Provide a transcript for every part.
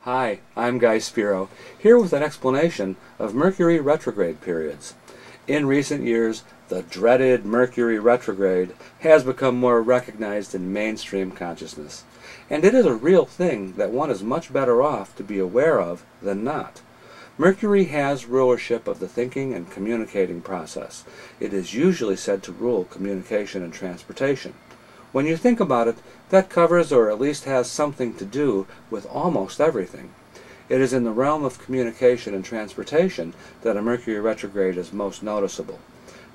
Hi, I'm Spiro, here with an explanation of Mercury retrograde periods. In recent years, the dreaded Mercury retrograde has become more recognized in mainstream consciousness, and it is a real thing that one is much better off to be aware of than not. Mercury has rulership of the thinking and communicating process. It is usually said to rule communication and transportation. When you think about it, that covers or at least has something to do with almost everything. It is in the realm of communication and transportation that a Mercury retrograde is most noticeable.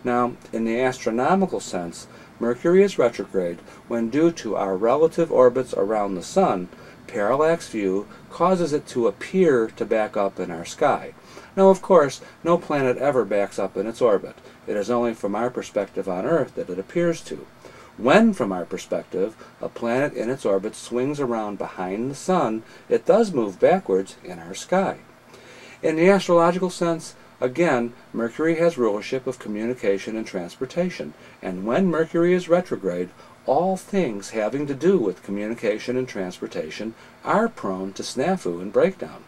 Now, in the astronomical sense, Mercury is retrograde when, due to our relative orbits around the Sun, parallax view causes it to appear to back up in our sky. Now, of course, no planet ever backs up in its orbit. It is only from our perspective on Earth that it appears to. When, from our perspective, a planet in its orbit swings around behind the Sun, it does move backwards in our sky. In the astrological sense, again, Mercury has rulership of communication and transportation, and when Mercury is retrograde, all things having to do with communication and transportation are prone to snafu and breakdown.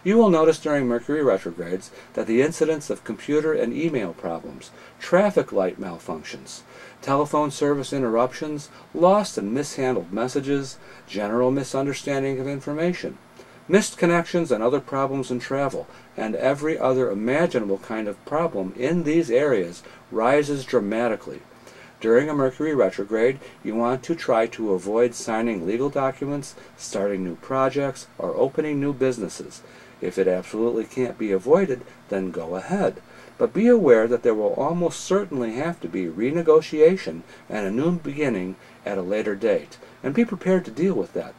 You will notice during Mercury retrogrades that the incidence of computer and email problems, traffic light malfunctions, telephone service interruptions, lost and mishandled messages, general misunderstanding of information, missed connections and other problems in travel, and every other imaginable kind of problem in these areas rises dramatically. During a Mercury retrograde, you want to try to avoid signing legal documents, starting new projects, or opening new businesses. If it absolutely can't be avoided, then go ahead. But be aware that there will almost certainly have to be renegotiation and a new beginning at a later date, and be prepared to deal with that.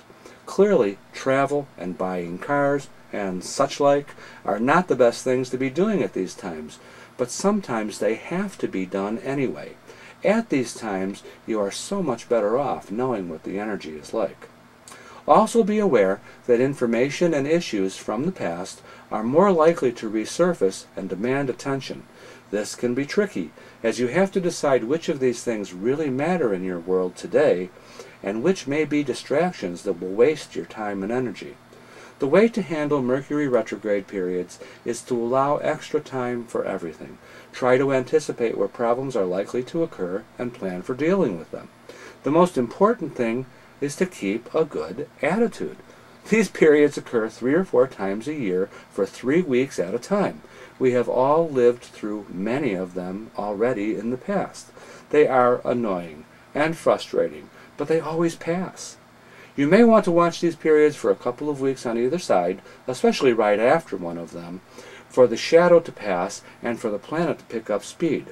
Clearly, travel and buying cars and such like are not the best things to be doing at these times, but sometimes they have to be done anyway. At these times, you are so much better off knowing what the energy is like. Also be aware that information and issues from the past are more likely to resurface and demand attention. This can be tricky, as you have to decide which of these things really matter in your world today, and which may be distractions that will waste your time and energy. The way to handle Mercury retrograde periods is to allow extra time for everything. Try to anticipate where problems are likely to occur and plan for dealing with them. The most important thing is to keep a good attitude. These periods occur 3 or 4 times a year for 3 weeks at a time. We have all lived through many of them already in the past. They are annoying and frustrating, but they always pass. You may want to watch these periods for a couple of weeks on either side, especially right after one of them, for the shadow to pass and for the planet to pick up speed.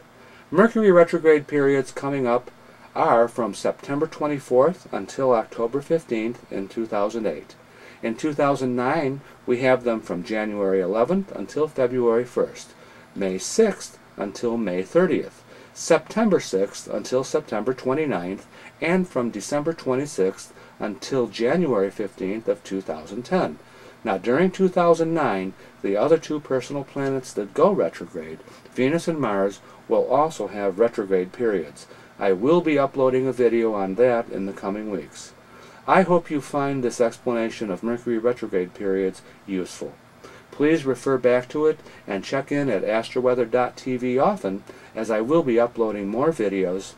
Mercury retrograde periods coming up are from September 24th until October 15th in 2008. In 2009, we have them from January 11th until February 1st, May 6th until May 30th, September 6th until September 29th, and from December 26th until January 15th of 2010. Now, during 2009, the other 2 personal planets that go retrograde, Venus and Mars, will also have retrograde periods. I will be uploading a video on that in the coming weeks. I hope you find this explanation of Mercury retrograde periods useful. Please refer back to it and check in at Astro-Weather.tv often, as I will be uploading more videos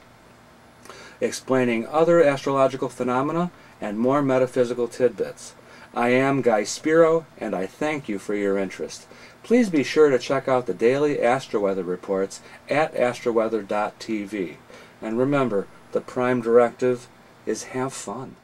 explaining other astrological phenomena and more metaphysical tidbits. I am Spiro, and I thank you for your interest. Please be sure to check out the daily Astro-Weather reports at Astro-Weather.tv. And remember, the prime directive is have fun.